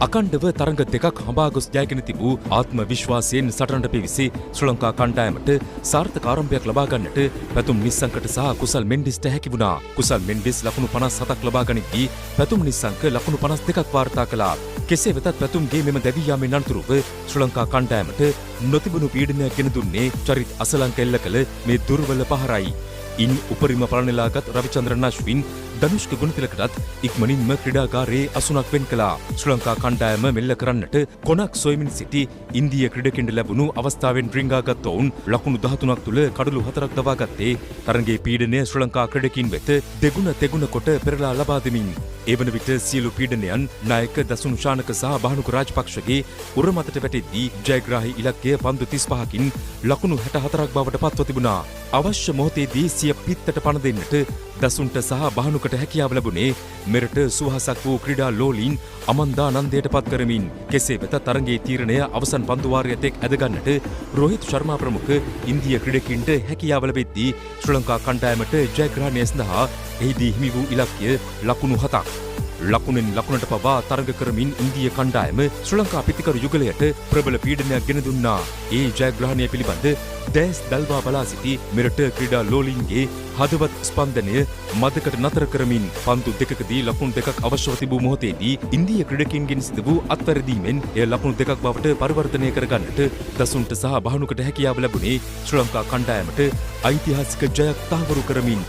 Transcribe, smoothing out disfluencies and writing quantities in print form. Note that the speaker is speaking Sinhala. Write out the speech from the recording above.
අකණ්ඩව තරඟ දෙකක් හඹා ගොස් ජයගෙන තිබූ ආත්ම විශ්වාසයෙන් සටනට පිවිසි ශ්‍රී ලංකා කණ්ඩායමට සාර්ථක ආරම්භයක් ලබා ගන්නට පැතුම් නිස්සංකට සහ කුසල් මෙන්ඩිස්ට හැකි වුණා. කුසල් මෙන්ඩිස් ලකුණු 57ක් ලබා ගනිද්දී පැතුම් නිස්සංක ලකුණු 52ක් වාර්තා කළා. කෙසේ වෙතත් පැතුම්ගේ මෙම දැවී යාමෙන් අනතුරුව ශ්‍රී ලංකා කණ්ඩායමට නොතිබුණු පීඩනයක් ගෙන දුන්නේ චරිත් අසලංක එල්ල කළ මේ දුර්වල පහරයි. ඉන් උපරිම පලනෙලාගත් රවිචන්ද්‍රන් අශ්වින් ධනුෂ්ක ගුණතිලකටත් ඉක්මනින්ම ක්‍රීඩාගාරයේ අසුනක් වෙන් කළා. ශ්‍රී ලංකා කණ්ඩායම මෙල්ල කරන්නට කොනක් සොයමින් සිටි ඉන්දීය ක්‍රීඩකින්ට ලැබුණු අවස්ථාවෙන් රිංගාගත් ඔවුන් ලකුණු 13ක් තුළ කඩලු 4ක් දවා ගත්තේ තරඟයේ පීඩනය ශ්‍රී ලංකා ක්‍රීඩකින් වෙත දෙගුණ තෙගුණ කොට පෙරලා ලබා දෙමින්. ඒ වන විට සියලු පීඩනයන් නායක දසුණු ශානක සහ බහනුක රාජපක්ෂගේ උර මතට වැටෙද්දී ජයග්‍රාහී ඉලක්කය පන්දු 35කින් ලකුණු 64ක් බවට පත්ව තිබුණා. අවශ්‍ය මොහොතේදී සිය පිත්තට පණ දෙන්නට දසුන්ට සහ බහනුකට හැකියාව ලැබුණේ මෙරට සුවහසක් වූ ක්‍රීඩා ලෝලීන් අමන්දා නන්දයට පත් කරමින්. කෙසේ වෙතත් තරඟයේ තීරණය අවසන් පන්දු වාරය තෙක් ඇදගන්නට රෝහිත් ශර්මා ප්‍රමුඛ ඉන්දීය ක්‍රීඩකින්ට හැකියාව ලැබෙද්දී ශ්‍රී ලංකා කණ්ඩායමට ජයග්‍රහණය සඳහා එහිදී හිමි වූ ඉලක්කය ලකුණු 7ක්. ලකුණෙන් ලකුණට පවා තරඟ කරමින් ඉන්දීය කණ්ඩායම ශ්‍රී ලංකා පිතිකරු යුගලයට ප්‍රබල පීඩනයක් ගෙන දුන්නා. ඒ ජයග්‍රහණය පිළිබඳ දැස් දල්වා බලා සිටි මෙරට ක්‍රීඩා ලෝලීන්ගේ හදවත් ස්පන්දනය මදකට නතර කරමින් පන්දු දෙකකදී ලකුණු දෙකක් අවශ්‍යව තිබූ මොහොතේදී ඉන්දීය ක්‍රීඩකින්ගෙන් සිදු වූ අත්වැරදීමෙන් එය ලකුණු දෙකක් බවට පරිවර්තනය කරගන්නට දසුන්ට සහ බහනුකට හැකියාව ලැබුණේ ශ්‍රී ලංකා කණ්ඩායමට ඓතිහාසික ජයක් තහවුරු කරමින්.